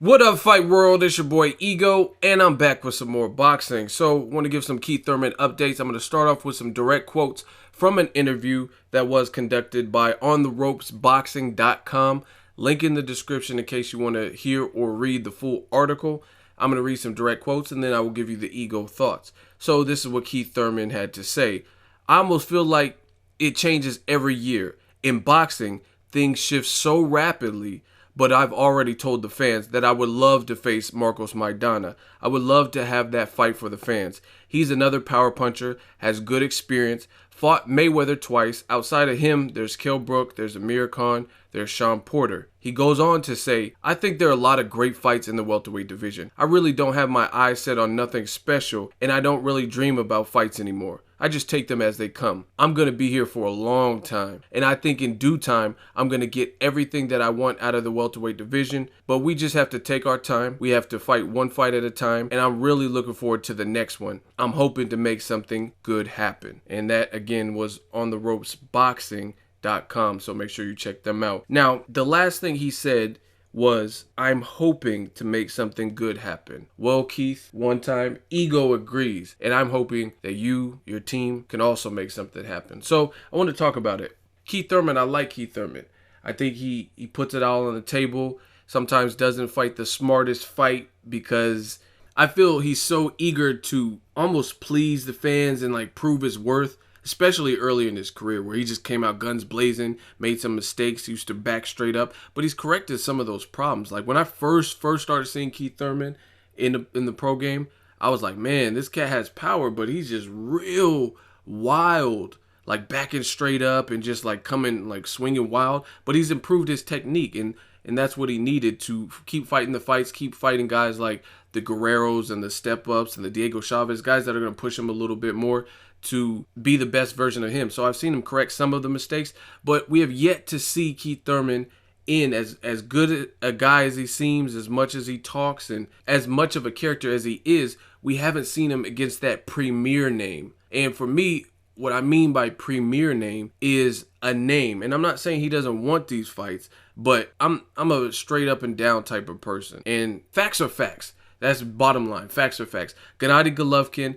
What up, Fight World? It's your boy Ego, and I'm back with some more boxing. So, want to give some Keith Thurman updates. I'm going to start off with some direct quotes from an interview that was conducted by OnTheRopesBoxing.com. Link in the description in case you want to hear or read the full article. I'm going to read some direct quotes, and then I will give you the Ego thoughts. So, this is what Keith Thurman had to say. I almost feel like it changes every year. In boxing, things shift so rapidly, but I've already told the fans that I would love to face Marcos Maidana. I would love to have that fight for the fans. He's another power puncher, has good experience, fought Mayweather twice. Outside of him, there's Kell Brook, there's Amir Khan, there's Sean Porter. He goes on to say, I think there are a lot of great fights in the welterweight division. I really don't have my eyes set on nothing special, and I don't really dream about fights anymore. I just take them as they come. I'm going to be here for a long time, and I think in due time, I'm going to get everything that I want out of the welterweight division, but we just have to take our time. We have to fight one fight at a time, and I'm really looking forward to the next one. I'm hoping to make something good happen. And that, again, was OnTheRopesBoxing.com, so make sure you check them out. Now, the last thing he said was, I'm hoping to make something good happen. Well, Keith, one time, Ego agrees, and I'm hoping that you, your team, can also make something happen. So I want to talk about it. Keith Thurman, I like Keith Thurman. I think he puts it all on the table, sometimes doesn't fight the smartest fight because I feel he's so eager to almost please the fans and like prove his worth, especially early in his career where he just came out guns blazing, made some mistakes, used to back straight up, but he's corrected some of those problems. Like when I first started seeing Keith Thurman in the pro game, I was like, man, this cat has power, but he's just real wild, like backing straight up and just like coming, like swinging wild, but he's improved his technique, and that's what he needed to keep fighting the fights, keep fighting guys like the Guerreros and the step-ups and the Diego Chavez, guys that are going to push him a little bit more to be the best version of him. So I've seen him correct some of the mistakes, but we have yet to see Keith Thurman in as good a guy as he seems, as much as he talks, and as much of a character as he is. We haven't seen him against that premier name. And for me, what I mean by premier name is a name. And I'm not saying he doesn't want these fights, but I'm a straight up and down type of person. And facts are facts. That's bottom line. Facts are facts. Gennady Golovkin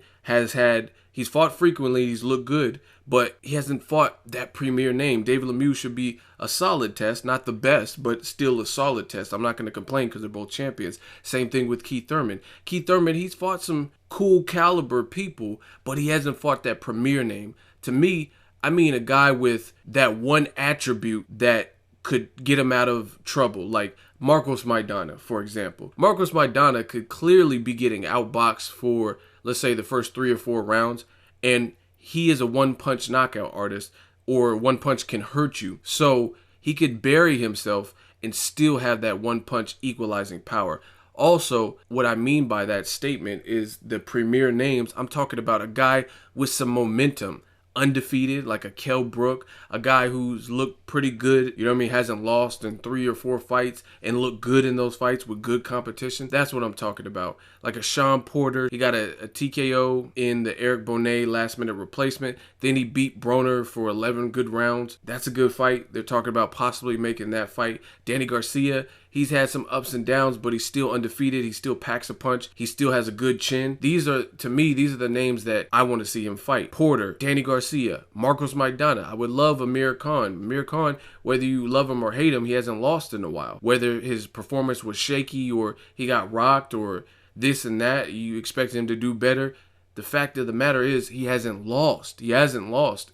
he's fought frequently, he's looked good, but he hasn't fought that premier name. David Lemieux should be a solid test, not the best, but still a solid test. I'm not going to complain because they're both champions. Same thing with Keith Thurman. Keith Thurman, he's fought some cool caliber people, but he hasn't fought that premier name. To me, I mean a guy with that one attribute that could get him out of trouble, like Marcos Maidana, for example. Marcos Maidana could clearly be getting outboxed for, let's say, the first 3 or 4 rounds, and he is a one-punch knockout artist, or one punch can hurt you. So he could bury himself and still have that one-punch equalizing power. Also, what I mean by that statement is the premier names. I'm talking about a guy with some momentum, undefeated, like a Kell Brook, a guy who's looked pretty good, you know what I mean, hasn't lost in 3 or 4 fights and looked good in those fights with good competition. That's what I'm talking about. Like a Sean Porter, he got a TKO in the Eric Bonet last minute replacement. Then he beat Broner for 11 good rounds. That's a good fight. They're talking about possibly making that fight. Danny Garcia, he's had some ups and downs, but he's still undefeated. He still packs a punch. He still has a good chin. To me, these are the names that I want to see him fight. Porter, Danny Garcia, Marcos Maidana. I would love Amir Khan. Amir Khan, whether you love him or hate him, he hasn't lost in a while. Whether his performance was shaky or he got rocked or this and that, you expect him to do better. The fact of the matter is he hasn't lost. He hasn't lost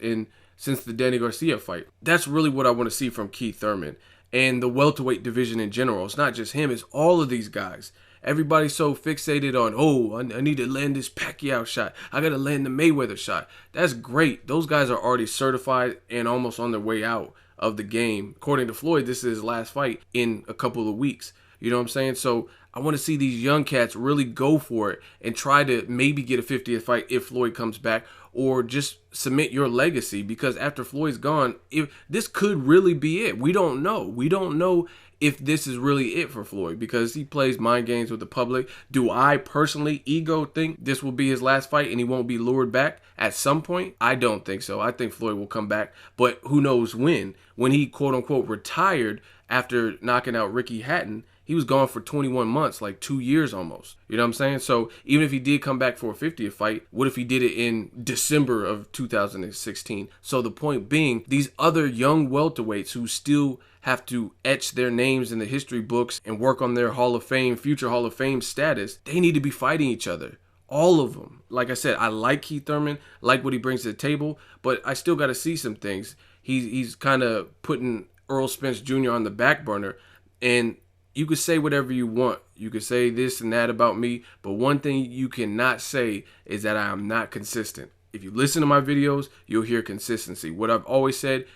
since the Danny Garcia fight. That's really what I want to see from Keith Thurman. And the welterweight division in general. It's not just him, it's all of these guys. Everybody's so fixated on, I need to land this Pacquiao shot. I got to land the Mayweather shot. That's great. Those guys are already certified and almost on their way out of the game. According to Floyd, this is his last fight in a couple of weeks. You know what I'm saying? So I want to see these young cats really go for it and try to maybe get a 50th fight if Floyd comes back, or just cement your legacy, because after Floyd's gone, if this could really be it. We don't know. We don't know if this is really it for Floyd because he plays mind games with the public. Do I personally, Ego, think this will be his last fight and he won't be lured back at some point? I don't think so. I think Floyd will come back, but who knows when. When he quote unquote retired after knocking out Ricky Hatton, he was gone for 21 months, like 2 years almost. You know what I'm saying? So even if he did come back for a 50th fight, what if he did it in December of 2016? So the point being, these other young welterweights who still have to etch their names in the history books and work on their Hall of Fame, future Hall of Fame status, they need to be fighting each other. All of them. Like I said, I like Keith Thurman, like what he brings to the table, but I still got to see some things. He's kind of putting Earl Spence Jr. on the back burner, and you could say whatever you want. You could say this and that about me, but one thing you cannot say is that I am not consistent. If you listen to my videos, you'll hear consistency. What I've always said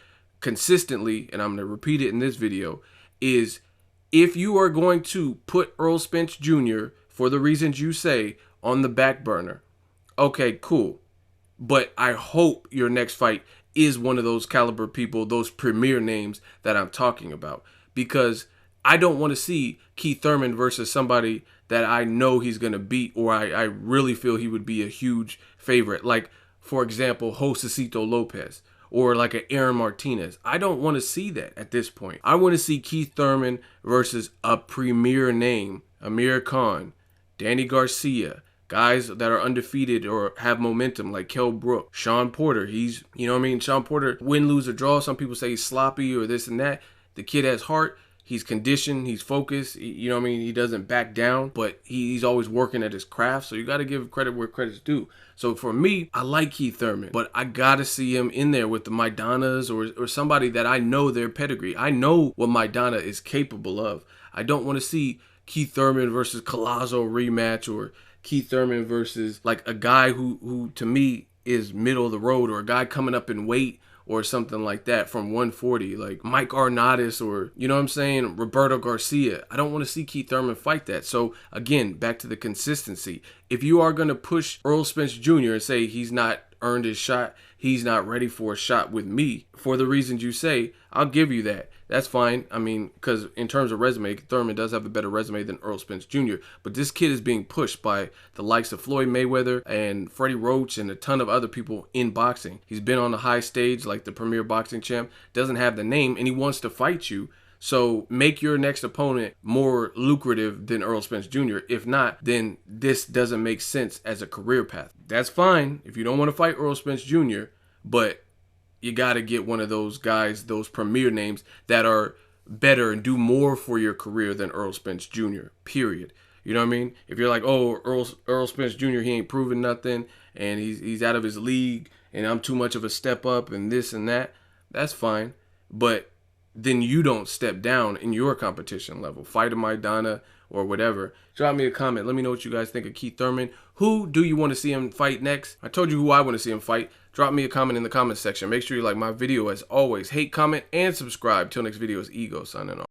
consistently, and I'm going to repeat it in this video, is if you are going to put Earl Spence Jr., for the reasons you say, on the back burner, okay, cool. But I hope your next fight is one of those caliber people, those premier names that I'm talking about. Because I don't want to see Keith Thurman versus somebody that I know he's going to beat, or I really feel he would be a huge favorite. Like, for example, Josecito Lopez, or like an Aaron Martinez. I don't want to see that at this point. I want to see Keith Thurman versus a premier name, Amir Khan, Danny Garcia, guys that are undefeated or have momentum like Kell Brook, Sean Porter. He's, you know what I mean? Sean Porter, win, lose, or draw. Some people say he's sloppy or this and that. The kid has heart. He's conditioned. He's focused. You know what I mean? He doesn't back down, but he's always working at his craft. So you got to give credit where credit's due. So for me, I like Keith Thurman, but I got to see him in there with the Maidanas or somebody that I know their pedigree. I know what Maidana is capable of. I don't want to see Keith Thurman versus Collazo rematch, or Keith Thurman versus like a guy who to me is middle of the road, or a guy coming up in weight or something like that from 140, like Mike Arnautis, or, you know what I'm saying, Roberto Garcia. I don't want to see Keith Thurman fight that. So again, back to the consistency. If you are going to push Earl Spence Jr. and say he's not earned his shot, he's not ready for a shot with me, for the reasons you say, I'll give you that. That's fine. I mean, because in terms of resume, Thurman does have a better resume than Earl Spence Jr. But this kid is being pushed by the likes of Floyd Mayweather and Freddie Roach and a ton of other people in boxing. He's been on the high stage like the premier boxing champ, doesn't have the name, and he wants to fight you. So make your next opponent more lucrative than Earl Spence Jr. If not, then this doesn't make sense as a career path. That's fine if you don't want to fight Earl Spence Jr., but you got to get one of those guys, those premier names that are better and do more for your career than Earl Spence Jr., period. You know what I mean? If you're like, oh, Earl Spence Jr., he ain't proven nothing, and he's out of his league, and I'm too much of a step up and this and that, that's fine. But then you don't step down in your competition level. Fight a Maidana or whatever. Drop me a comment. Let me know what you guys think of Keith Thurman. Who do you want to see him fight next? I told you who I want to see him fight. Drop me a comment in the comment section. Make sure you like my video as always. Hate, comment, and subscribe. Till next video is Ego signing off.